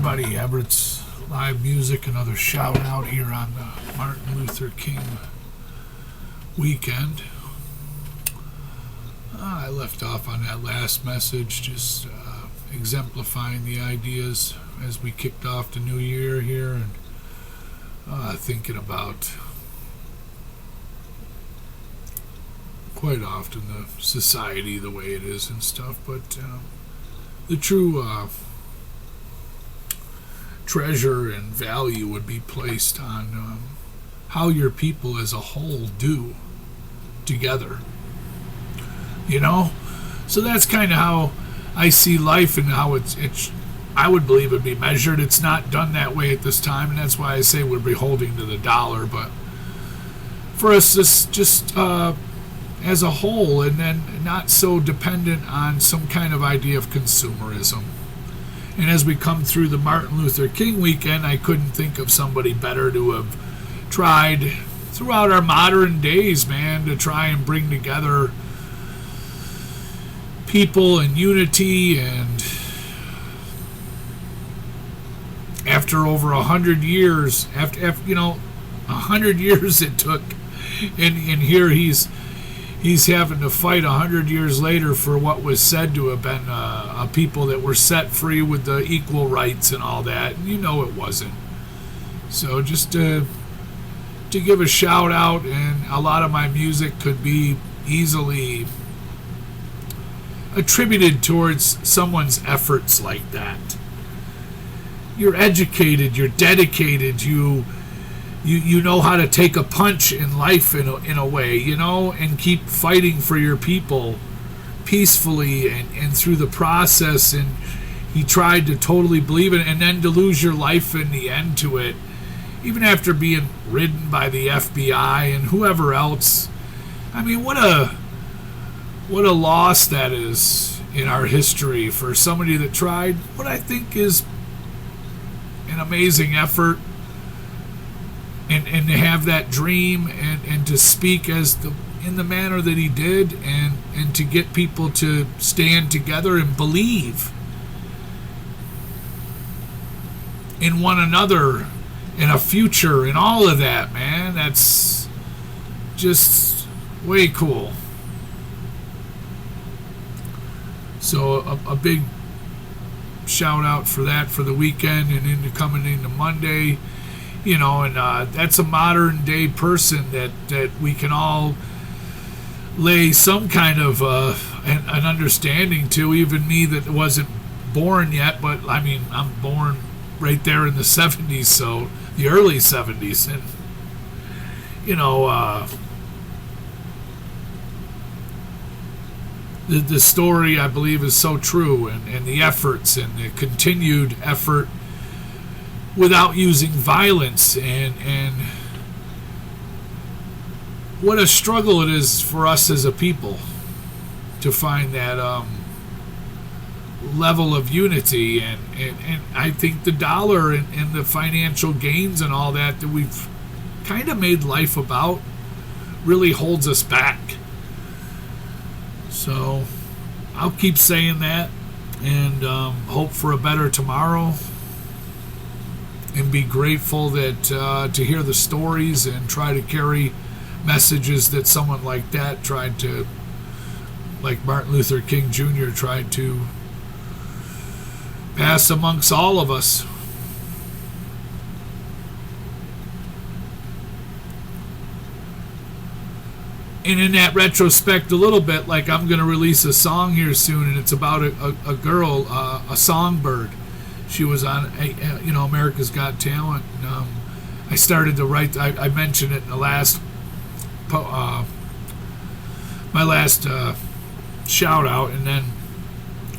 everybody. Everett's live music, another shout out here on the Martin Luther King weekend. I left off on that last message, just exemplifying the ideas as we kicked off the new year here, and thinking about quite often the society the way it is and stuff, but the true treasure and value would be placed on how your people as a whole do together, you know. So that's kind of how I see life, and how it's I would believe it'd be measured. It's not done that way at this time, and that's why I say we're beholding to the dollar. But for us, this just as a whole, and then not so dependent on some kind of idea of consumerism. And as we come through the Martin Luther King weekend, I couldn't think of somebody better to have tried throughout our modern days, man, to try and bring together people in unity. And after over 100 years, after 100 years it took, and here he's having to fight 100 years later for what was said to have been a people that were set free with the equal rights and all that. And it wasn't. So just to give a shout out, and a lot of my music could be easily attributed towards someone's efforts like that. You're educated, you're dedicated, you know how to take a punch in life in a way, and keep fighting for your people peacefully and through the process. And he tried to totally believe it, and then to lose your life in the end to it, even after being ridden by the FBI and whoever else. I mean, what a loss that is in our history for somebody that tried what I think is an amazing effort. And to have that dream, and to speak in the manner that he did, and to get people to stand together and believe in one another, in a future, and all of that, man. That's just way cool. So a big shout out for that for the weekend, and coming into Monday. And that's a modern day person that we can all lay some kind of an understanding to. Even me that wasn't born yet, but I mean, I'm born right there in the 70s, so the early 70s, and the story, I believe, is so true, and the efforts and the continued effort without using violence, and what a struggle it is for us as a people to find that level of unity, and I think the dollar and the financial gains and all that we've kind of made life about really holds us back. So I'll keep saying that, and hope for a better tomorrow. And be grateful that to hear the stories and try to carry messages that someone like that tried to, like Martin Luther King Jr. tried to pass amongst all of us. And in that retrospect a little bit, like I'm going to release a song here soon, and it's about a girl, a songbird. She was on, America's Got Talent. And, I started to write. I mentioned it in the last, my last shout out, and then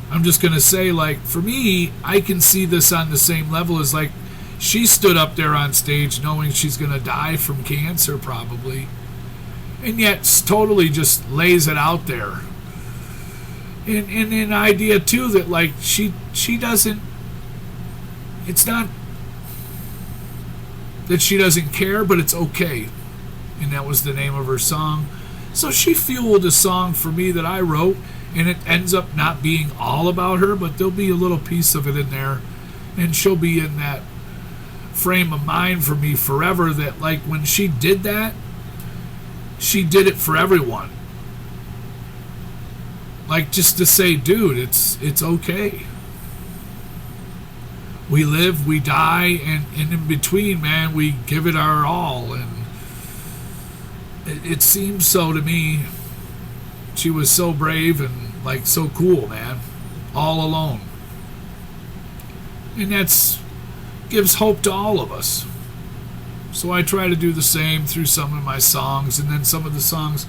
I'm just gonna say, like, for me, I can see this on the same level as, like, she stood up there on stage knowing she's gonna die from cancer probably, and yet totally just lays it out there. And an idea too that, like, she doesn't. It's not that she doesn't care, but it's okay. And that was the name of her song. So she fueled a song for me that I wrote, and it ends up not being all about her, but there'll be a little piece of it in there And she'll be in that frame of mind for me forever, that like when she did that, she did it for everyone. Like, just to say, dude, it's okay. We live, we die, and in between, man, we give it our all. And it seems so to me. She was so brave and like so cool, man, all alone. And that's gives hope to all of us. So I try to do the same through some of my songs, and then some of the songs,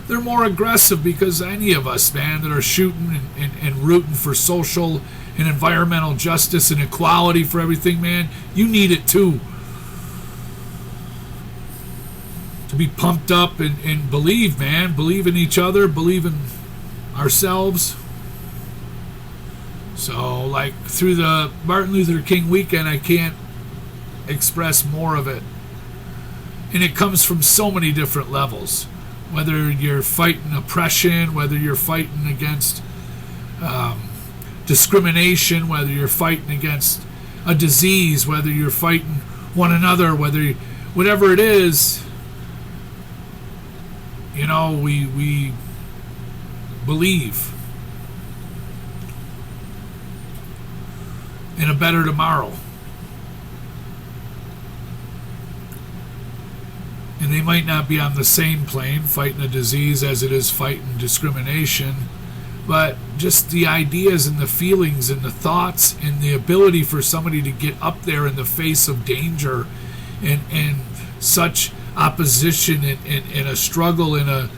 they're more aggressive, because any of us, man, that are shooting and rooting for social and environmental justice and equality for everything, man, you need it too. To be pumped up and believe, man, believe in each other, believe in ourselves. So, like, through the Martin Luther King weekend, I can't express more of it. And it comes from so many different levels. Whether you're fighting oppression, whether you're fighting against discrimination, whether you're fighting against a disease, whether you're fighting one another, whatever it is, you know, we believe in a better tomorrow. And they might not be on the same plane, fighting a disease, as it is fighting discrimination, but just the ideas and the feelings and the thoughts and the ability for somebody to get up there in the face of danger and such opposition and a struggle and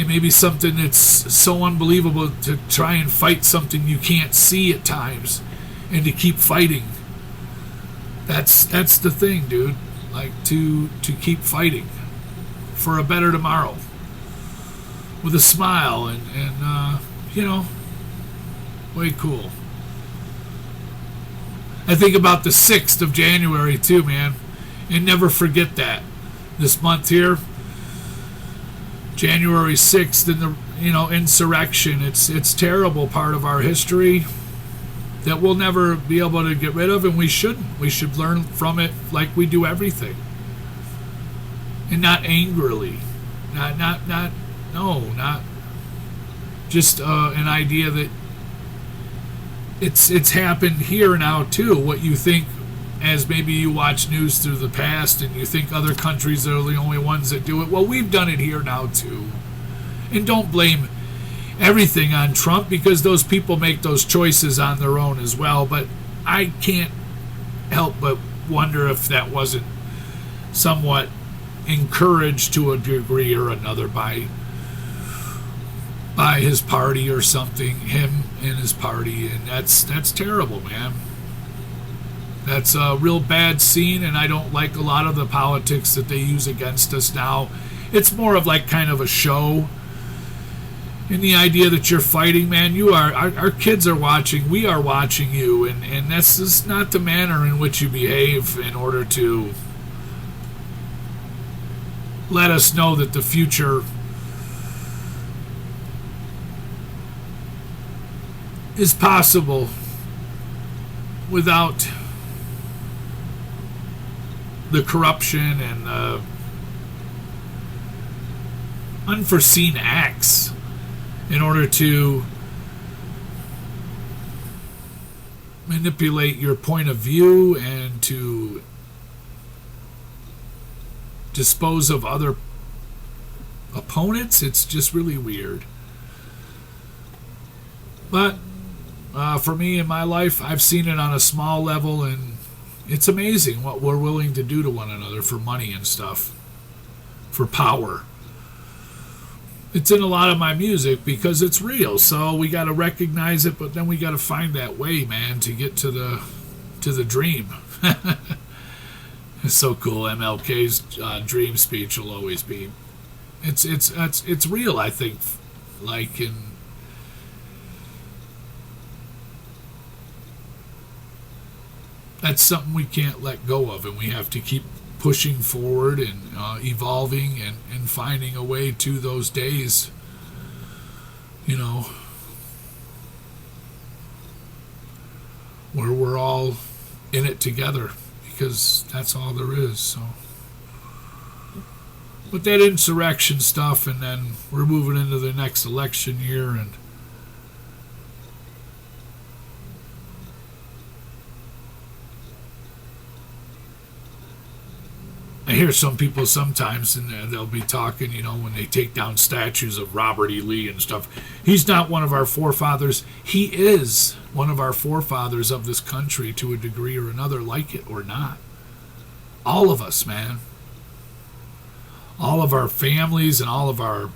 maybe something that's so unbelievable, to try and fight something you can't see at times, and to keep fighting. That's the thing, dude. Like, to keep fighting for a better tomorrow with a smile and you know, way cool. I think about the 6th of January too, man, and never forget that. This month here, January 6th, and the, you know, insurrection. It's terrible part of our history that we'll never be able to get rid of, and we shouldn't. We should learn from it like we do everything, and not angrily, not just an idea that it's happened here now too. What you think, as maybe you watch news through the past and you think other countries are the only ones that do it. Well, we've done it here now too. And don't blame everything on Trump, because those people make those choices on their own as well. But I can't help but wonder if that wasn't somewhat encouraged to a degree or another by his party or something, him and his party. And that's terrible, man. That's a real bad scene, and I don't like a lot of the politics that they use against us now. It's more of like kind of a show. And the idea that you're fighting, man, our kids are watching, we are watching you, and that's just not the manner in which you behave in order to let us know that the future is possible without the corruption and the unforeseen acts in order to manipulate your point of view and to dispose of other opponents. It's just really weird. But for me in my life, I've seen it on a small level, and it's amazing what we're willing to do to one another for money and stuff, for power. It's in a lot of my music because it's real, so we got to recognize it, but then we got to find that way, man, to get to the dream. It's so cool. MLK's dream speech will always be. It's real, I think. Like, in that's something we can't let go of, and we have to keep pushing forward and evolving and finding a way to those days, you know, where we're all in it together, because that's all there is. So, but that insurrection stuff, and then we're moving into the next election year, and I hear some people sometimes, and they'll be talking, when they take down statues of Robert E. Lee and stuff. He's not one of our forefathers. He is one of our forefathers of this country to a degree or another, like it or not. All of us, man. All of our families and all of our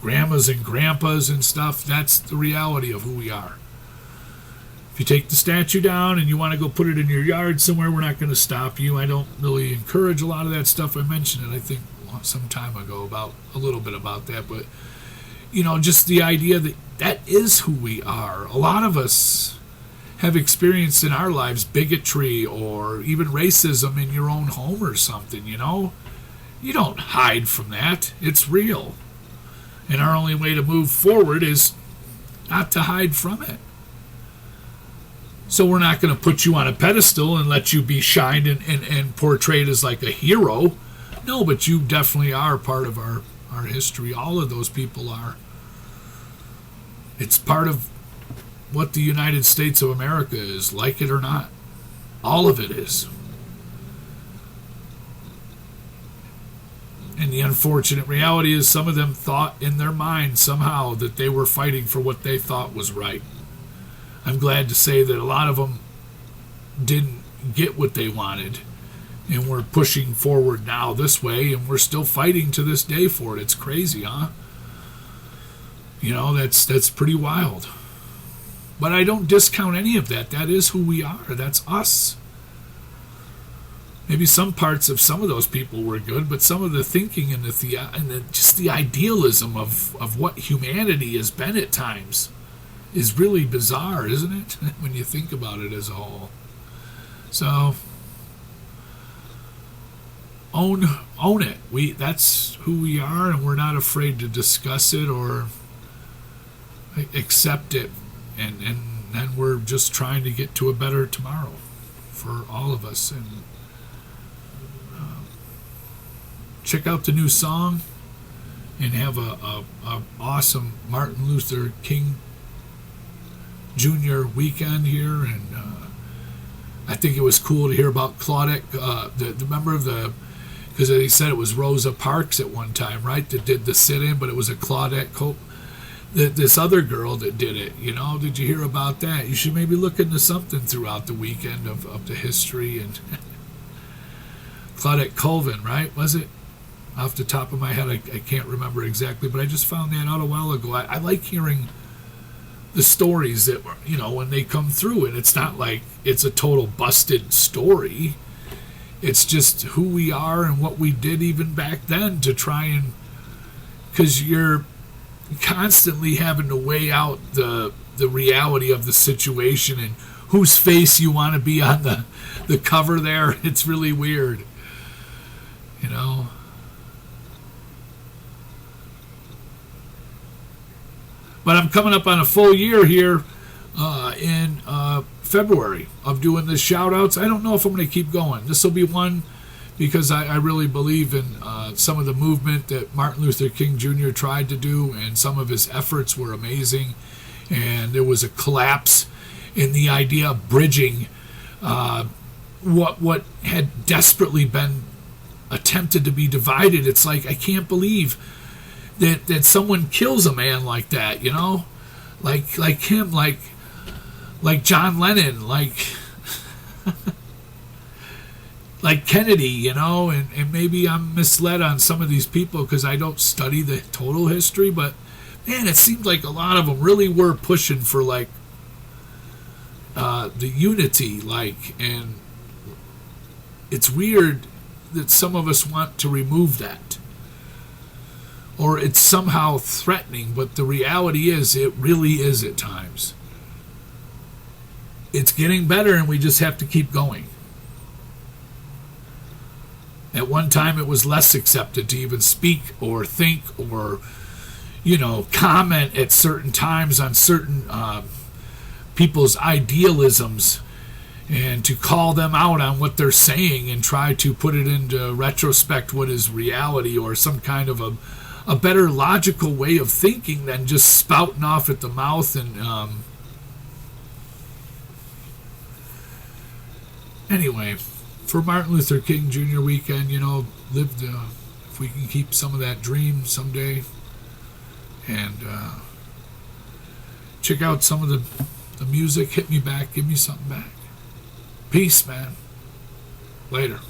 grandmas and grandpas and stuff, that's the reality of who we are. If you take the statue down and you want to go put it in your yard somewhere, we're not going to stop you. I don't really encourage a lot of that stuff. I mentioned it, I think, some time ago, about a little bit about that. But, just the idea that that is who we are. A lot of us have experienced in our lives bigotry or even racism in your own home or something, You don't hide from that. It's real. And our only way to move forward is not to hide from it. So we're not going to put you on a pedestal and let you be shined and portrayed as like a hero. No, but you definitely are part of our history. All of those people are. It's part of what the United States of America is, like it or not. All of it is. And the unfortunate reality is some of them thought in their mind somehow that they were fighting for what they thought was right. I'm glad to say that a lot of them didn't get what they wanted, and we're pushing forward now this way, and we're still fighting to this day for it. It's crazy, huh? That's pretty wild. But I don't discount any of that. That is who we are. That's us. Maybe some parts of some of those people were good, but some of the thinking and just the idealism of what humanity has been at times is really bizarre, isn't it? When you think about it as a whole. So own it. That's who we are, and we're not afraid to discuss it or accept it, and then we're just trying to get to a better tomorrow for all of us. And check out the new song and have a awesome Martin Luther King Jr. weekend here, and I think it was cool to hear about Claudette, the member of because he said it was Rosa Parks at one time, right, that did the sit-in, but it was a Claudette this other girl that did it. Did you hear about that? You should maybe look into something throughout the weekend of the history. And Claudette Colvin, right, was it? Off the top of my head, I can't remember exactly, but I just found that out a while ago. I like hearing the stories that, when they come through, and it's not like it's a total busted story. It's just who we are and what we did even back then to try and, because you're constantly having to weigh out the reality of the situation and whose face you want to be on the cover there. It's really weird, But I'm coming up on a full year here in February of doing the shout-outs. I don't know if I'm going to keep going. This will be one because I really believe in some of the movement that Martin Luther King Jr. tried to do, and some of his efforts were amazing. And there was a collapse in the idea of bridging what had desperately been attempted to be divided. It's like, I can't believe that someone kills a man like that, like him, like John Lennon, like Kennedy, and maybe I'm misled on some of these people because I don't study the total history, but man, it seemed like a lot of them really were pushing for the unity, and it's weird that some of us want to remove that, or it's somehow threatening, but the reality is it really is at times. It's getting better, and we just have to keep going. At one time it was less accepted to even speak or think or comment at certain times on certain people's idealisms and to call them out on what they're saying and try to put it into retrospect what is reality, or some kind of a better logical way of thinking than just spouting off at the mouth. And anyway, for Martin Luther King Jr. weekend, live if we can keep some of that dream someday, and check out some of the music. Hit me back, give me something back. Peace, man. Later.